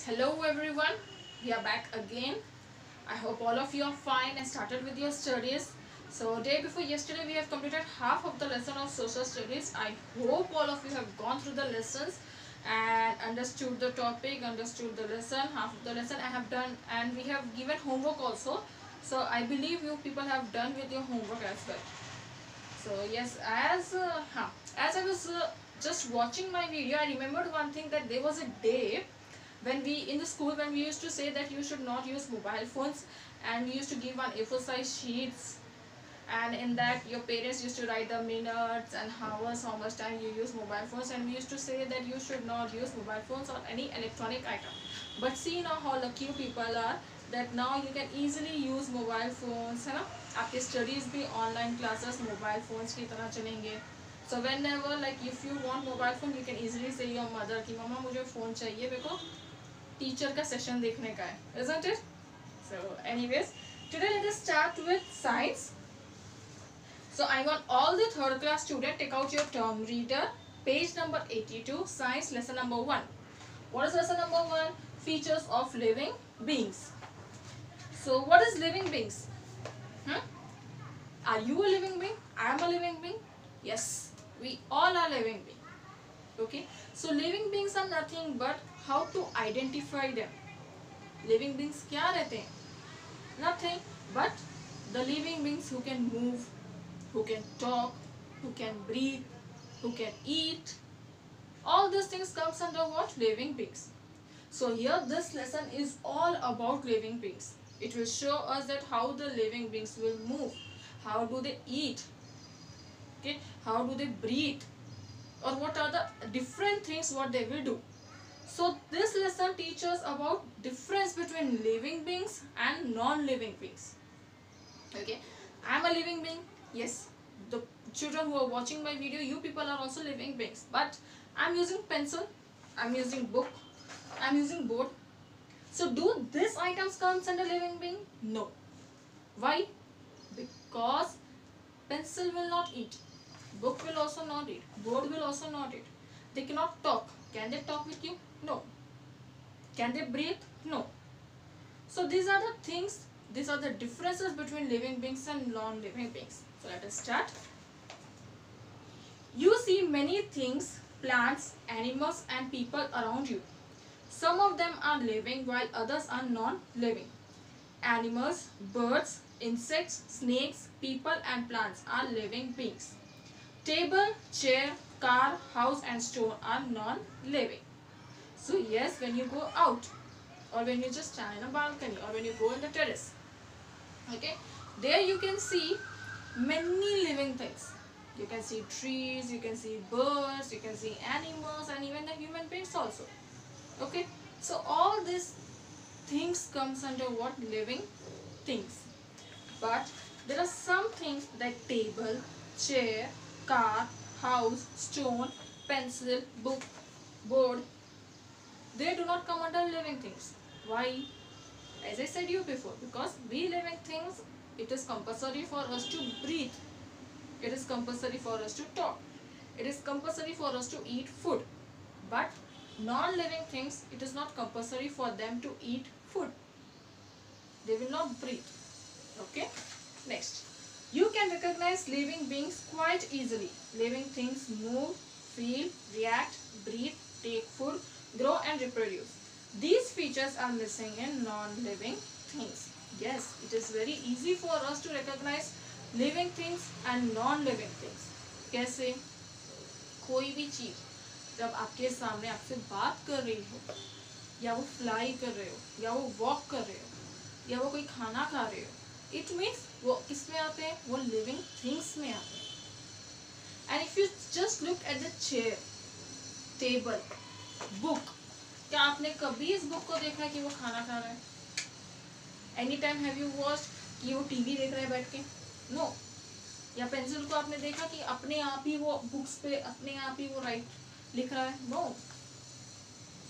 Hello everyone, we are back again. I hope all of you are fine and started with your studies. So day before yesterday we have completed half of the lesson of social studies. I hope all of you have gone through the lessons and understood the topic, understood the lesson. Half of the lesson I have done, and we have given homework also. So I believe you people have done with your homework as well. So yes, as I was just watching my video, I remembered one thing, that there was a day when we in the school, when we used to say that you should not use mobile phones, and we used to give one A4 size sheets, and in that your parents used to write the minutes and hours, how much time you use mobile phones, and we used to say that you should not use mobile phones or any electronic item. But see now how lucky you people are, that now you can easily use mobile phones, है ना. आपके studies भी online classes mobile phones की तरह चलेंगे. So whenever, like, if you want mobile phone, you can easily say your mother कि मम्मा मुझे phone चाहिए, मेरे को टीचर का सेशन देखने का है, isn't it? So anyways, today let us start with science. So I want all the third class student, take out your term reader, page number 82, science lesson number 1. What is lesson number 1? Features of living beings. So what is living beings? Are you a living being? I am a living being. Yes, we all are living beings. Okay, so living beings are nothing but how to identify them. Living beings क्या रहते हैं? Nothing but the living beings who can move, who can talk, who can breathe, who can eat. All these things comes under what? Living beings. So here this lesson is all about living beings. It will show us that how the living beings will move, how do they eat, okay, how do they breathe, or what are the different things what they will do. So this lesson teaches about difference between living beings and non-living beings. Okay, I am a living being. Yes, the children who are watching my video, you people are also living beings. But I am using pencil, I am using book, I am using board. So do these items comes under living being? No. Why? Because pencil will not eat, book will also not eat, board will also not eat. They cannot talk. Can they talk with you? No. Can they breathe? No. So these are the things, these are the differences between living beings and non-living beings. So let us start. You see many things, plants, animals and people around you. Some of them are living while others are non-living. Animals, birds, insects, snakes, people and plants are living beings. Table, chair, car, house and stone are non-living. So yes, when you go out, or when you just stand in a balcony, or when you go in the terrace, okay, there you can see many living things. You can see trees, you can see birds, you can see animals, and even the human beings also. Okay, so all these things comes under what? Living things. But there are some things like table, chair, car, house, stone, pencil, book, board. They do not come under living things. Why? As I said you before, because we living things, it is compulsory for us to breathe. It is compulsory for us to talk. It is compulsory for us to eat food. But non-living things, it is not compulsory for them to eat food. They will not breathe. Okay? Next. You can recognize living beings quite easily. Living things move, feel, react, breathe, take food, grow and reproduce. These features are missing in non-living things. Yes, it is very easy for us to recognize living things and non-living things. कैसे? कोई भी चीज जब आपके सामने आपसे बात कर रही हो, या वो फ्लाई कर रहे हो, या वो वॉक कर रहे हो, या वो कोई खाना खा रहे हो, इट मीन्स वो किस में आते हैं? वो लिविंग थिंग्स में आते हैं. And if you just look at the chair, table, book, क्या आपने कभी इस बुक को देखा है कि वो खाना खा रहा है? Any time have you watched कि वो टीवी देख रहा है बैठ के? नो. या पेंसिल को आपने देखा कि अपने आप ही वो बुक्स पे अपने आप ही वो लिख रहा है? No.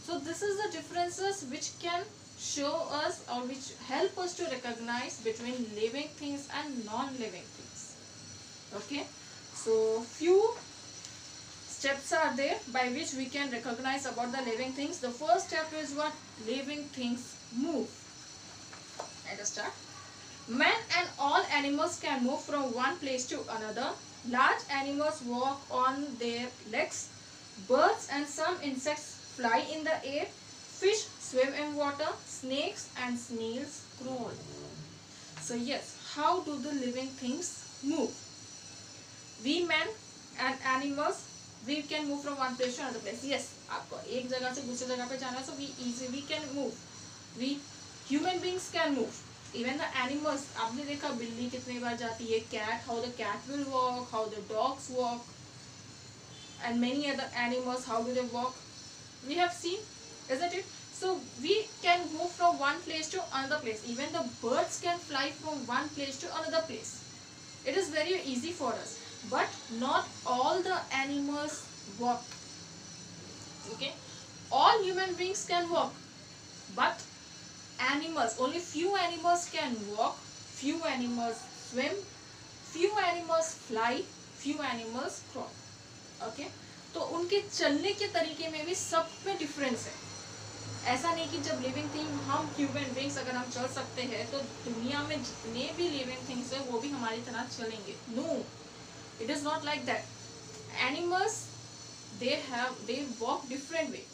So this is the differences which can show us, or which help us to recognize between living things and non-living things. Okay, so few steps are there by which we can recognize about the living things. The first step is what? Living things move. Let us start. Man and all animals can move from one place to another. Large animals walk on their legs. Birds and some insects fly in the air. Fish swim in water. Snakes and snails crawl. So yes, how do the living things move? We men and animals, we can move from one place to another place. Yes, आपको एक जगह से दूसरी जगह पे जाना है, so we can move. We human beings can move. Even the animals, आपने देखा बिल्ली कितनी बार जाती है, cat, how the cat will walk, how the dogs walk, and many other animals, how do they walk? We have seen, isn't it? So we can move from one place to another place. Even the birds can fly from one place to another place. It is very easy for us. But not all the animals walk. Okay, all human beings can walk, but animals, only few animals can walk, few animals swim, few animals fly, few animals crawl. Okay, तो उनके चलने के तरीके में भी सब में difference है. ऐसा नहीं कि जब लिविंग थिंग हम ह्यूमन बींग्स अगर हम चल सकते हैं तो दुनिया में जितने भी लिविंग थिंग्स है वो भी हमारी तरह चलेंगे. No, it is not like that. Animals, they walk different way.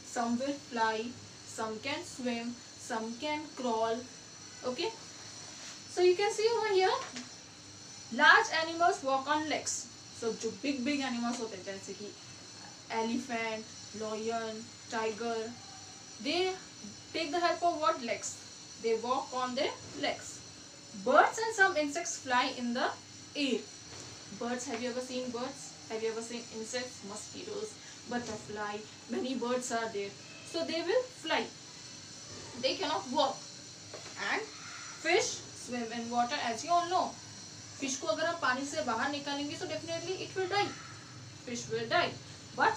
Some will fly, some can swim, some can crawl. Okay, so you can see over here, large animals walk on legs. So जो big animals होते हैं जैसे कि elephant, lion, tiger, they take the help of what? Legs. They walk on their legs. Birds and some insects fly in the air. Birds, have you ever seen birds? Have you ever seen insects? Mosquitoes, butterfly, many birds are there. So they will fly. They cannot walk. And fish swim in water, as you all know. Fish को अगर हम पानी से बाहर निकालेंगे so definitely it will die. Fish will die. But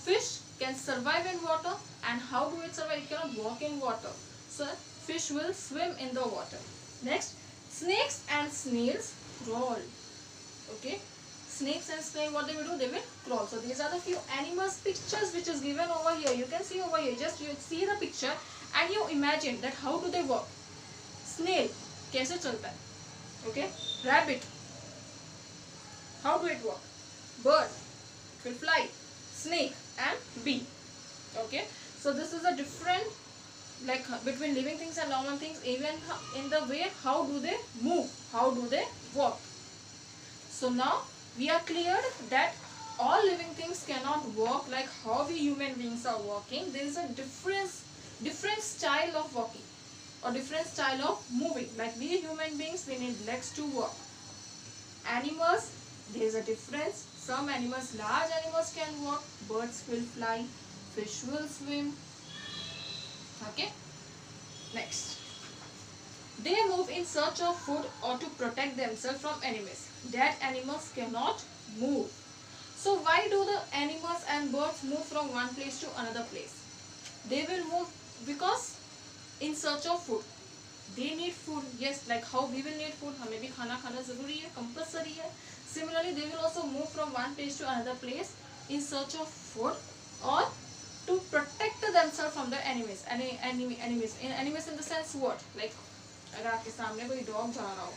fish can survive in water. And how do it survive? It cannot walk in water. So fish will swim in the water. Next, snakes and snails crawl. Okay, snakes and snails, what they will do? They will crawl. So these are the few animals pictures which is given over here. You can see over here. Just you see the picture and you imagine that how do they walk. Snail कैसे चलता है? Okay, rabbit, how do it walk? Bird, it will fly. Snake and bee. Okay, so this is a different like between living things and normal things. Even in the way how do they move, how do they walk. So now we are cleared that all living things cannot walk like how we human beings are walking. There is a different style of walking or different style of moving. Like we human beings, we need legs to walk. Animals, there is a difference. Some animals, large animals can walk. Birds will fly. Fish will swim. Okay. Next. They move in search of food or to protect themselves from enemies. That animals cannot move. So why do the animals and birds move from one place to another place? They will move because in search of food. They need food. Yes, like how we will need food. हमें भी खाना खाना जरूरी है, compulsory है. Similarly, they will also move from one place to another place in search of food or to protect themselves from the enemies. Enemies in the sense what? Like अगर आपके सामने कोई डॉग जा रहा हो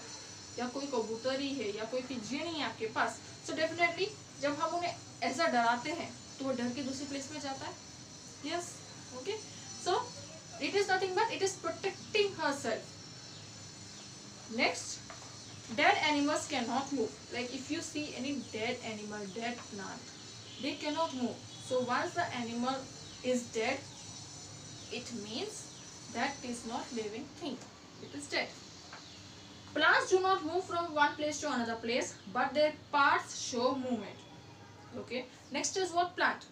या कोई कबूतरी है या कोई पिजियन ही है आपके पास, so definitely जब हम उन्हें ऐसा डराते हैं तो वो डर के दूसरी प्लेस में जाता है. Yes, okay. So it is nothing but it is protecting herself. Next, dead animals cannot move. Like if you see any dead animal, dead plant, they cannot move. So once the animal is dead, it means that is not living thing. It is dead. Plants do not move from one place to another place, but their parts show movement. Okay. Next is what? Plant.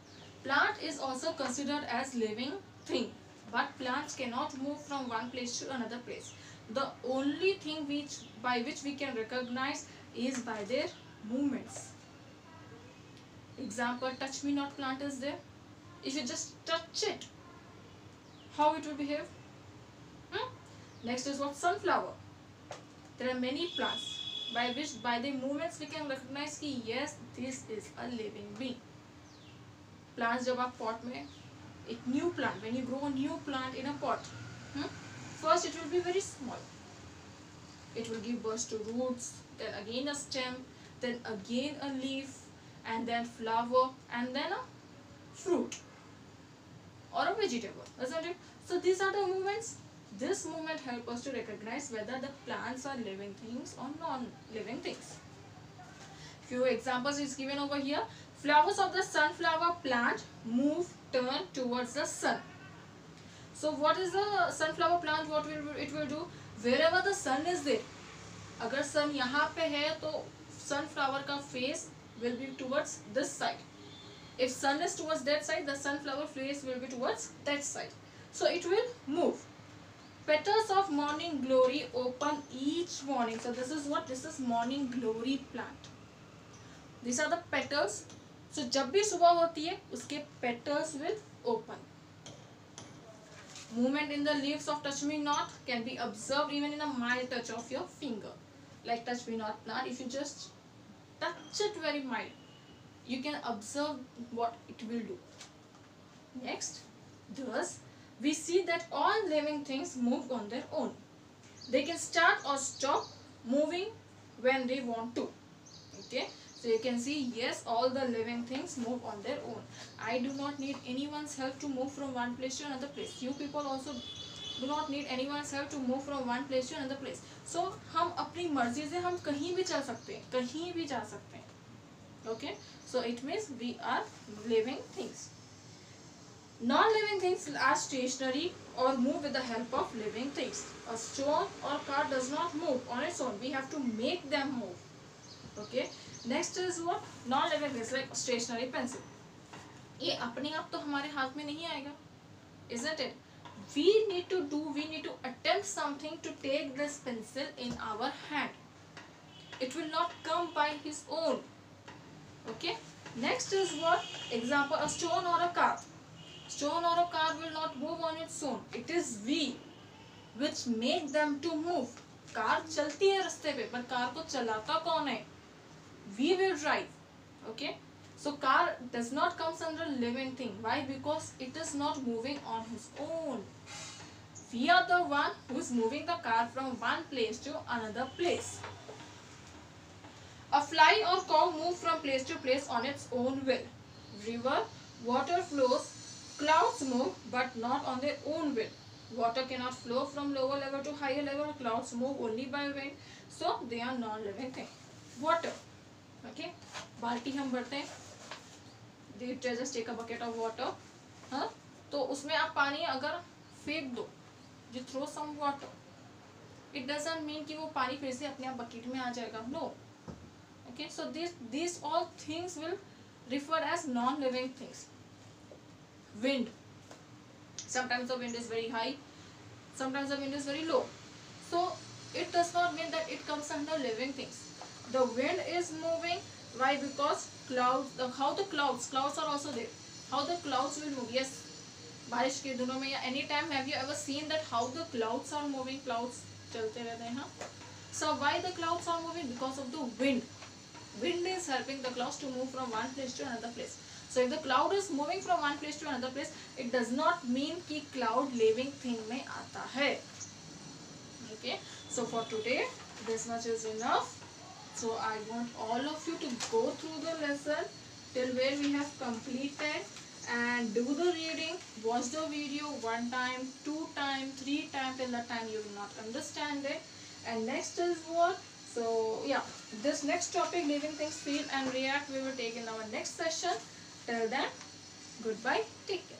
Plant is also considered as living thing, but plants cannot move from one place to another place. The only thing by which we can recognize is by their movements. Example, touch me not plant is there. If you just touch it, how it will behave? Next is what? Sunflower. There are many plants by their movements we can recognize that yes, this is a living being. Plants जब आप pot में एक new plant, when you grow a new plant in a pot, first it will be very small. It will give birth to roots, then again a stem, then again a leaf, and then flower, and then a fruit or a vegetable, isn't it? So these are the movements. This movement help us to recognize whether the plants are living things or non-living things. Few examples is given over here. Flowers of the sunflower plant move, turn towards the sun. So what is the sunflower plant? What will it will do? Wherever the sun is there, अगर sun यहाँ पे है तो sunflower का face will be towards this side. If sun is towards that side, the sunflower face will be towards that side. So it will move. Petals of morning glory open each morning. So this is what? This is morning glory plant. These are the petals. So जब भी सुबह होती है उसके petals will open. Movement in the leaves of touch me not can be observed even in a mild touch of your finger. Like touch me not plant, if you just touch it very mild, you can observe what it will do. Next, thus we see that all living things move on their own. They can start or stop moving when they want to. Okay, so you can see, yes, all the living things move on their own. I do not need anyone's help to move from one place to another place. You people also do not need anyone's help to move from one place to another place. So हम अपनी मर्जी से हम कहीं भी चल सकते हैं, कहीं भी जा सकते हैं. Okay, so it means we are living things. Non-living things are stationary or move with the help of living things. A stone or car does not move on its own. We have to make them move. Okay. Next is what? Non-living things like stationary pencil. ये अपने आप तो हमारे हाथ में नहीं आएगा, isn't it? We need to attempt something to take this pencil in our hand. It will not come by his own. Okay. Next is what? Example, a stone or a car. Stone or a car will not move on its own. It is we which make them to move. Car चलती है रास्ते पे, पर car को चलाता कौन है? We will drive. Okay. So car does not come under living thing. Why? Because it is not moving on its own. We are the one who is moving the car from one place to another place. A fly or cow move from place to place on its own will. River, water flows, clouds move, but not on their own will. Water cannot flow from lower level to higher level. Clouds move only by wind. So they are non-living thing. Water. Okay. बाल्टी हम भरते हैं. Just take a bucket of water. हाँ. तो उसमें आप पानी अगर फेंक दो, you throw some water. It doesn't mean कि वो पानी फिर से अपने आप बकेट में आ जाएगा. No. Okay. So these all things will refer as non-living things. Wind. Sometimes the wind is very high, sometimes the wind is very low. So it does not mean that it comes under living things. The wind is moving. Why? Because clouds, how the clouds are also there. How the clouds will move? Yes, बारिश के दिनों में या any time have you ever seen that how the clouds are moving? Clouds चलते रहते हैं. So why the clouds are moving? Because of the wind. Wind is helping the clouds to move from one place to another place. So if the cloud is moving from one place to another place, it does not mean कि cloud living thing में आता है. Okay. So for today, this much is enough. So I want all of you to go through the lesson till where we have completed and do the reading. Watch the video 1 time, 2 time, 3 time till the time you will not understand it. And next is what? So yeah, this next topic, living things feel and react, we will take in our next session. Till then, goodbye, take care.